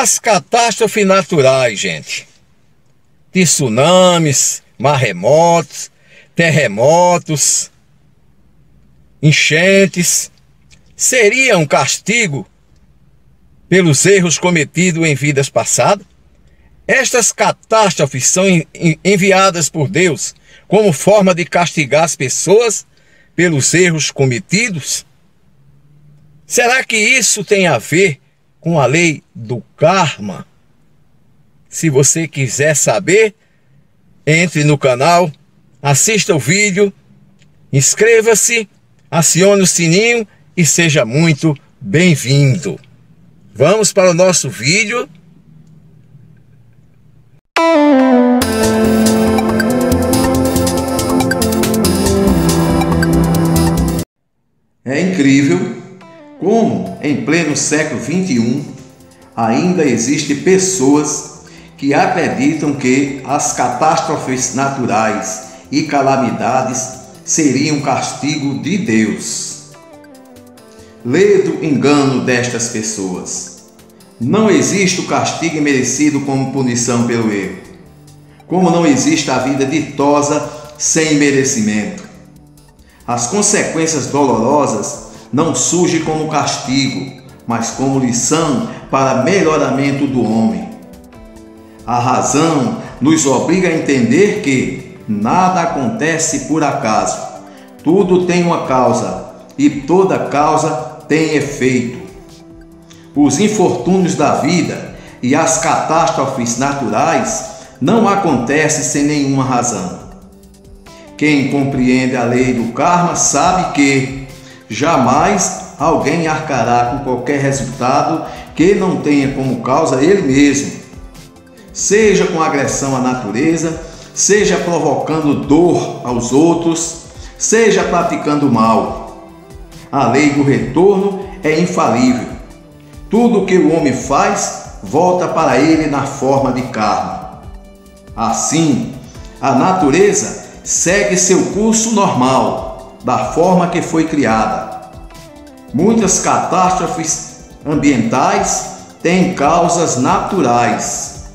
As catástrofes naturais, gente, de tsunamis, maremotos, terremotos, enchentes, seria um castigo pelos erros cometidos em vidas passadas? Estas catástrofes são enviadas por Deus como forma de castigar as pessoas pelos erros cometidos? Será que isso tem a ver com a lei do karma? Se você quiser saber, entre no canal, assista o vídeo, inscreva-se, acione o sininho e seja muito bem-vindo. Vamos para o nosso vídeo. É incrível como, em pleno século XXI, ainda existem pessoas que acreditam que as catástrofes naturais e calamidades seriam castigo de Deus. Ledo engano destas pessoas. Não existe o castigo merecido como punição pelo erro, como não existe a vida ditosa sem merecimento. As consequências dolorosas não surgem como castigo, mas como lição para melhoramento do homem. A razão nos obriga a entender que nada acontece por acaso. Tudo tem uma causa e toda causa tem efeito. Os infortúnios da vida e as catástrofes naturais não acontecem sem nenhuma razão. Quem compreende a lei do karma sabe que jamais alguém arcará com qualquer resultado que não tenha como causa ele mesmo. Seja com agressão à natureza, seja provocando dor aos outros, seja praticando mal. A lei do retorno é infalível. Tudo que o homem faz volta para ele na forma de karma. Assim, a natureza segue seu curso normal, da forma que foi criada. Muitas catástrofes ambientais têm causas naturais.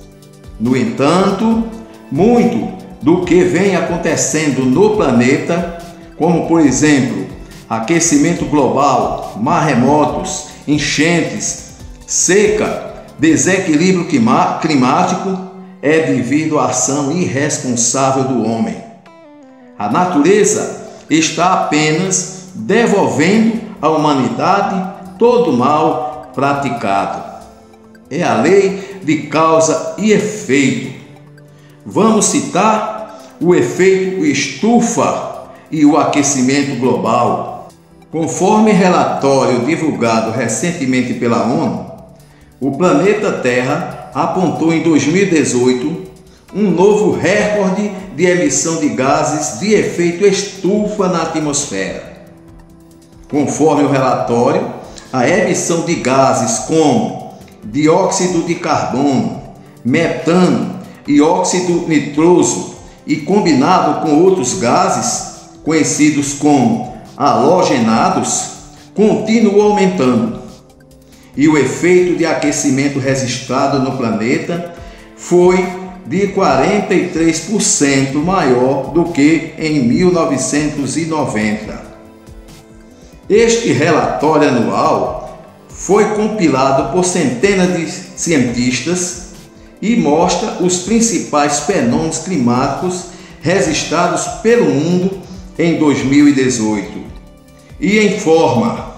No entanto, muito do que vem acontecendo no planeta, como por exemplo, aquecimento global, maremotos, enchentes, seca, desequilíbrio climático, é devido à ação irresponsável do homem. A natureza está apenas devolvendo à humanidade todo o mal praticado. É a lei de causa e efeito. Vamos citar o efeito estufa e o aquecimento global. Conforme relatório divulgado recentemente pela ONU, o planeta Terra apontou em 2018 um novo recorde de emissão de gases de efeito estufa na atmosfera. Conforme o relatório, a emissão de gases como dióxido de carbono, metano e óxido nitroso e combinado com outros gases, conhecidos como halogenados, continua aumentando. E o efeito de aquecimento registrado no planeta foi de 43% maior do que em 1990. Este relatório anual foi compilado por centenas de cientistas e mostra os principais fenômenos climáticos registrados pelo mundo em 2018 e informa: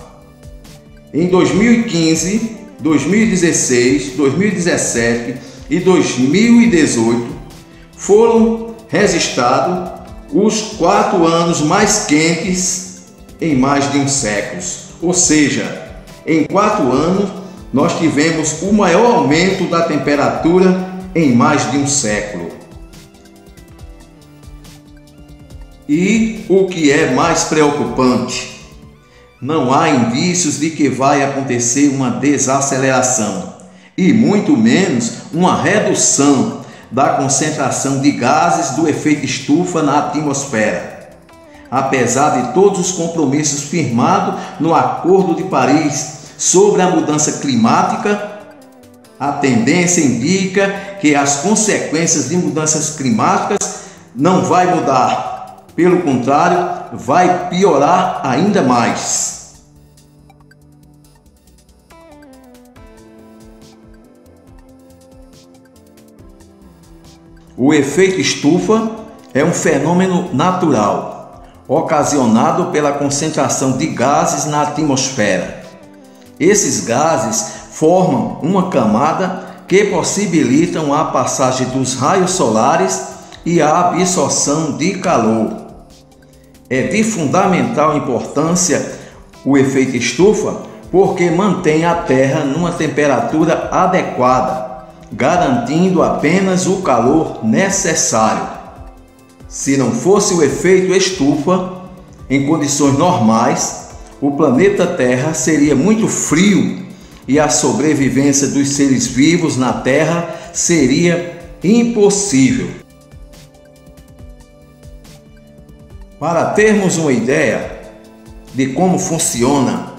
em 2015, 2016, 2017 e 2018 foram registrados os 4 anos mais quentes em mais de um século. Ou seja, em 4 anos nós tivemos o maior aumento da temperatura em mais de um século. E o que é mais preocupante, não há indícios de que vai acontecer uma desaceleração e muito menos uma redução da concentração de gases do efeito estufa na atmosfera. Apesar de todos os compromissos firmados no Acordo de Paris sobre a mudança climática, A tendência indica que as consequências de mudanças climáticas não vai mudar, pelo contrário, vai piorar ainda mais. O efeito estufa é um fenômeno natural, ocasionado pela concentração de gases na atmosfera. Esses gases formam uma camada que possibilitam a passagem dos raios solares e a absorção de calor. É de fundamental importância o efeito estufa porque mantém a Terra numa temperatura adequada, garantindo apenas o calor necessário. Se não fosse o efeito estufa, em condições normais, o planeta Terra seria muito frio e a sobrevivência dos seres vivos na Terra seria impossível. Para termos uma ideia de como funciona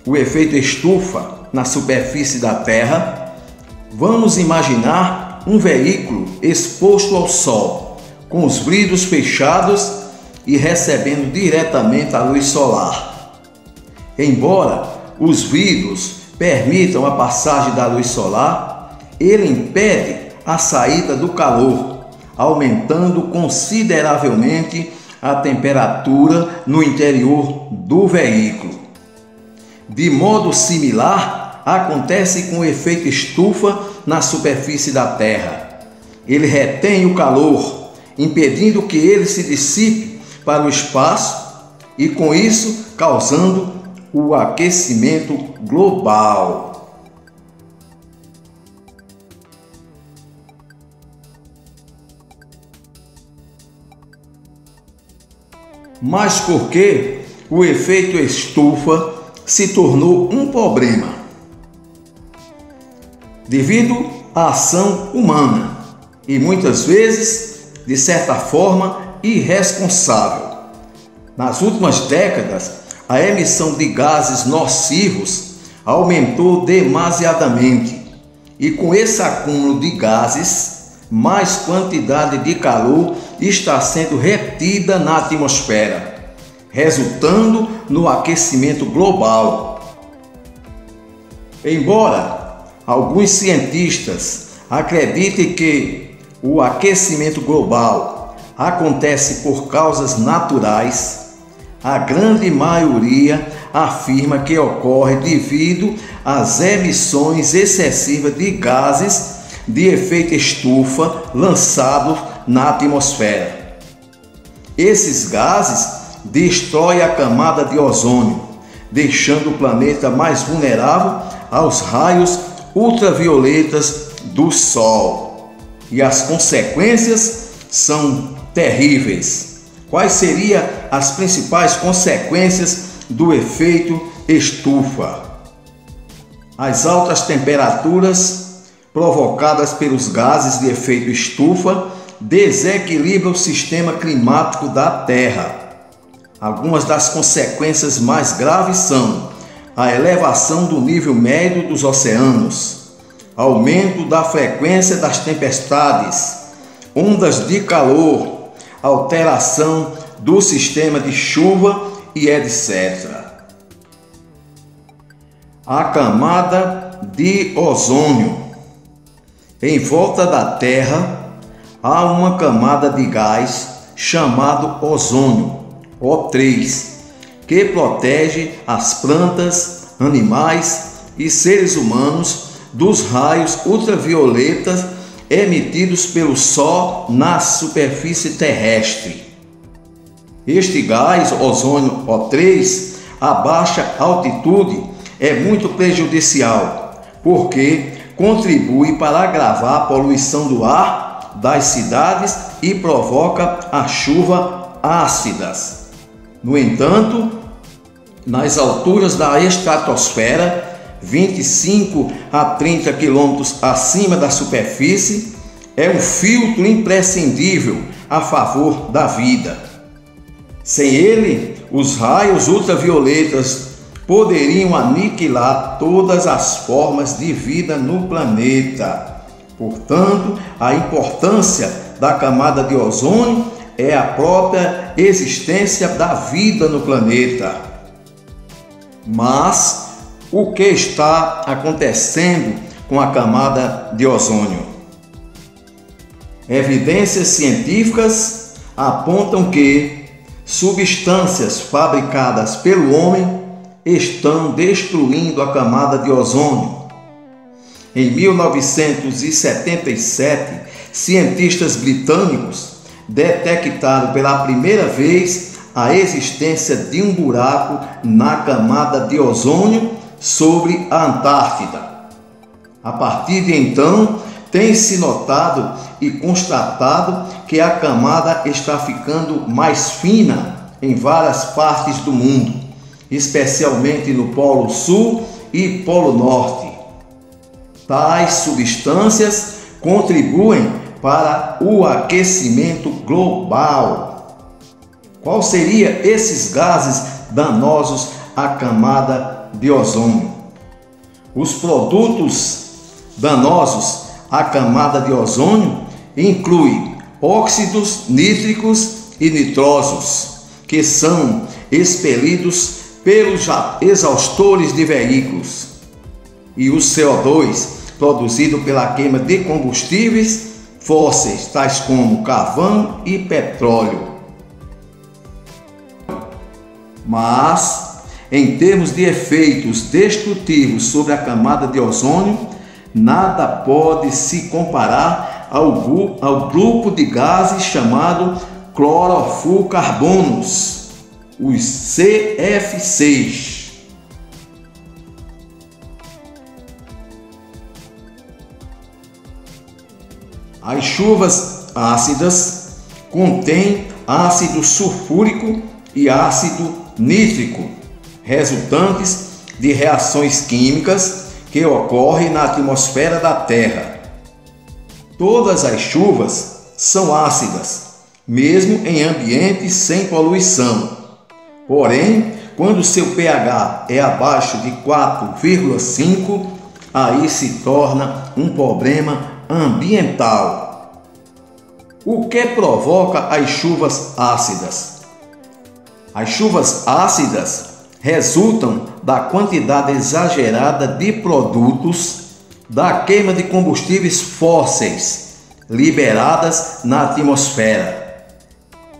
o efeito estufa na superfície da Terra, vamos imaginar um veículo exposto ao sol, com os vidros fechados e recebendo diretamente a luz solar. Embora os vidros permitam a passagem da luz solar, ele impede a saída do calor, aumentando consideravelmente a temperatura no interior do veículo. De modo similar, acontece com o efeito estufa na superfície da Terra. Ele retém o calor, impedindo que ele se dissipe para o espaço e, com isso, causando o aquecimento global. Mas por que o efeito estufa se tornou um problema? Devido à ação humana e muitas vezes, de certa forma, irresponsável. Nas últimas décadas, a emissão de gases nocivos aumentou demasiadamente e com esse acúmulo de gases, mais quantidade de calor está sendo retida na atmosfera, resultando no aquecimento global. Embora alguns cientistas acreditem que o aquecimento global acontece por causas naturais, a grande maioria afirma que ocorre devido às emissões excessivas de gases de efeito estufa lançados na atmosfera. Esses gases destroem a camada de ozônio, deixando o planeta mais vulnerável aos raios ultravioletas do Sol. E as consequências são terríveis. Quais seriam as principais consequências do efeito estufa? As altas temperaturas provocadas pelos gases de efeito estufa desequilibram o sistema climático da Terra. Algumas das consequências mais graves são a elevação do nível médio dos oceanos, aumento da frequência das tempestades, ondas de calor, alteração do sistema de chuva e etc. A camada de ozônio. Em volta da Terra há uma camada de gás chamado ozônio, O3, que protege as plantas, animais e seres humanos dos raios ultravioletas emitidos pelo Sol na superfície terrestre. Este gás, ozônio O3, a baixa altitude é muito prejudicial, porque contribui para agravar a poluição do ar das cidades e provoca a chuva ácidas. No entanto, nas alturas da estratosfera, 25 a 30 quilômetros acima da superfície, é um filtro imprescindível a favor da vida. Sem ele, os raios ultravioletas poderiam aniquilar todas as formas de vida no planeta. Portanto, a importância da camada de ozônio é a própria existência da vida no planeta. Mas o que está acontecendo com a camada de ozônio? Evidências científicas apontam que substâncias fabricadas pelo homem estão destruindo a camada de ozônio. Em 1977, cientistas britânicos detectaram pela primeira vez a existência de um buraco na camada de ozônio sobre a Antártida. A partir de então, tem-se notado e constatado que a camada está ficando mais fina em várias partes do mundo, especialmente no Polo Sul e Polo Norte. Tais substâncias contribuem para o aquecimento global. Qual seria esses gases danosos à camada de ozônio? Os produtos danosos à camada de ozônio incluem óxidos nítricos e nitrosos, que são expelidos pelos exaustores de veículos, e o CO2, produzido pela queima de combustíveis fósseis, tais como carvão e petróleo. Mas, em termos de efeitos destrutivos sobre a camada de ozônio, nada pode se comparar ao grupo de gases chamado clorofluorcarbonos, os CF6. As chuvas ácidas contêm ácido sulfúrico e ácido nítrico, resultantes de reações químicas que ocorrem na atmosfera da Terra. Todas as chuvas são ácidas, mesmo em ambientes sem poluição. Porém, quando seu pH é abaixo de 4,5, aí se torna um problema ambiental. O que provoca as chuvas ácidas? As chuvas ácidas resultam da quantidade exagerada de produtos da queima de combustíveis fósseis liberadas na atmosfera,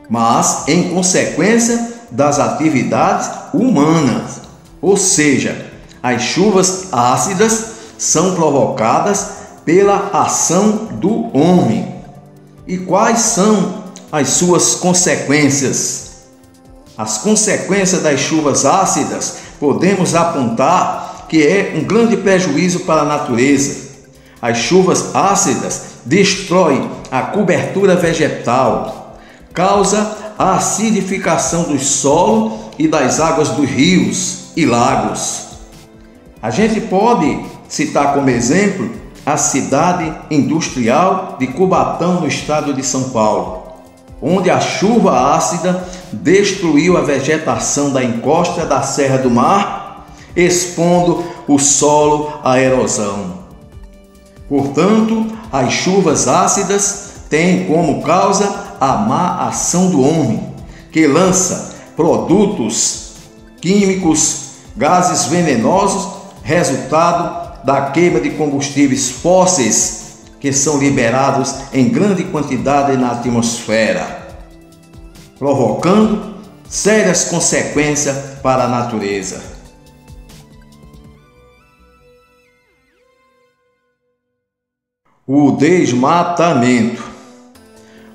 mas em consequência das atividades humanas. Ou seja, as chuvas ácidas são provocadas pela ação do homem. E quais são as suas consequências? As consequências das chuvas ácidas podemos apontar que é um grande prejuízo para a natureza. As chuvas ácidas destroem a cobertura vegetal, causa a acidificação do solo e das águas dos rios e lagos. A gente pode citar como exemplo a cidade industrial de Cubatão, no estado de São Paulo, onde a chuva ácida destruiu a vegetação da encosta da Serra do Mar, expondo o solo à erosão. Portanto, as chuvas ácidas têm como causa a má ação do homem, que lança produtos químicos, gases venenosos, resultado da queima de combustíveis fósseis que são liberados em grande quantidade na atmosfera, provocando sérias consequências para a natureza. O desmatamento.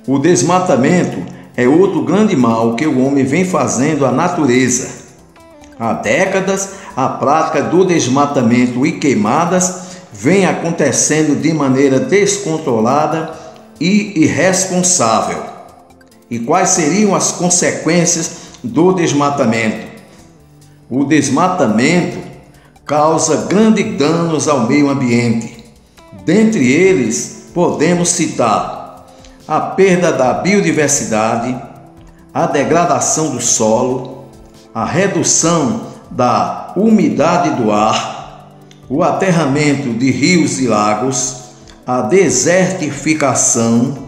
O desmatamento é outro grande mal que o homem vem fazendo à natureza. Há décadas, a prática do desmatamento e queimadas vem acontecendo de maneira descontrolada e irresponsável. E quais seriam as consequências do desmatamento? O desmatamento causa grandes danos ao meio ambiente. Dentre eles, podemos citar a perda da biodiversidade, a degradação do solo, a redução da a umidade do ar, o aterramento de rios e lagos, a desertificação,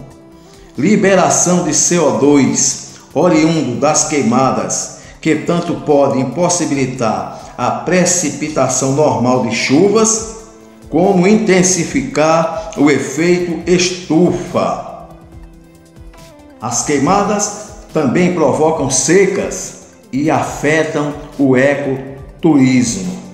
liberação de CO2 oriundo das queimadas, que tanto podem impossibilitar a precipitação normal de chuvas, como intensificar o efeito estufa. As queimadas também provocam secas e afetam o ecoturismo.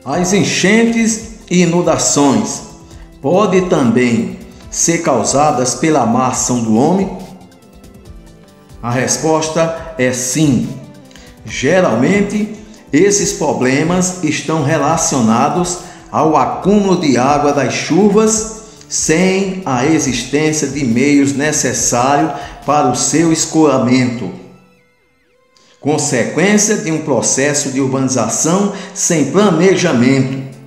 As enchentes e inundações podem também ser causadas pela má ação do homem? A resposta é sim. Geralmente, esses problemas estão relacionados ao acúmulo de água das chuvas sem a existência de meios necessários para o seu escoamento. Consequência de um processo de urbanização sem planejamento.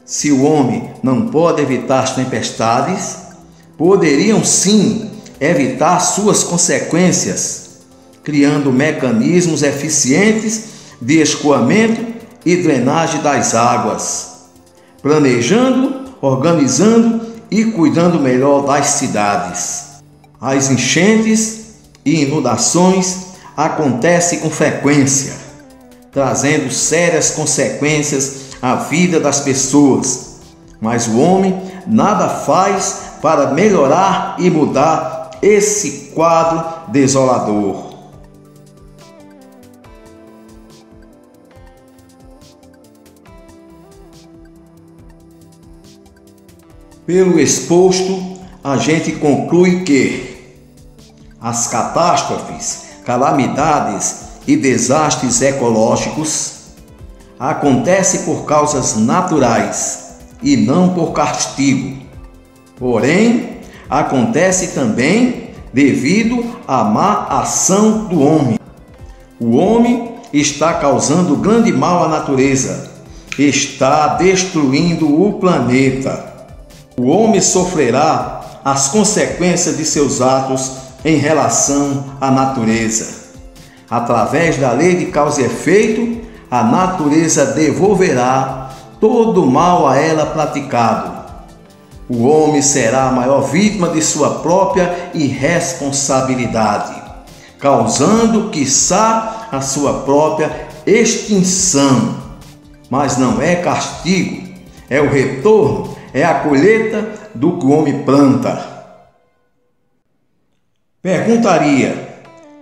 Se o homem não pode evitar as tempestades, poderiam sim evitar suas consequências, criando mecanismos eficientes de escoamento e drenagem das águas, planejando, organizando e cuidando melhor das cidades. As enchentes e inundações acontecem com frequência, trazendo sérias consequências à vida das pessoas, mas o homem nada faz para melhorar e mudar esse quadro desolador. Pelo exposto, a gente conclui que as catástrofes, calamidades e desastres ecológicos acontecem por causas naturais e não por castigo. Porém, acontece também devido à má ação do homem. O homem está causando grande mal à natureza, está destruindo o planeta. O homem sofrerá as consequências de seus atos em relação à natureza. Através da lei de causa e efeito, a natureza devolverá todo o mal a ela praticado. O homem será a maior vítima de sua própria irresponsabilidade, causando, quiçá, a sua própria extinção. Mas não é castigo, é o retorno, é a colheita do que o homem planta. Perguntaria: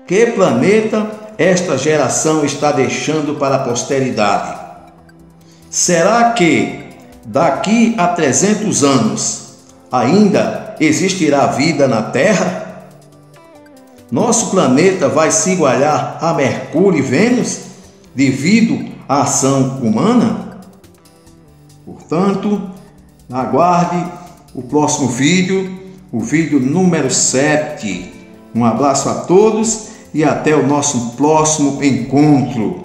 que planeta esta geração está deixando para a posteridade? Será que daqui a 300 anos ainda existirá vida na Terra? Nosso planeta vai se igualar a Mercúrio e Vênus devido à ação humana? Portanto, aguarde o próximo vídeo, o vídeo número 7. Um abraço a todos e até o nosso próximo encontro.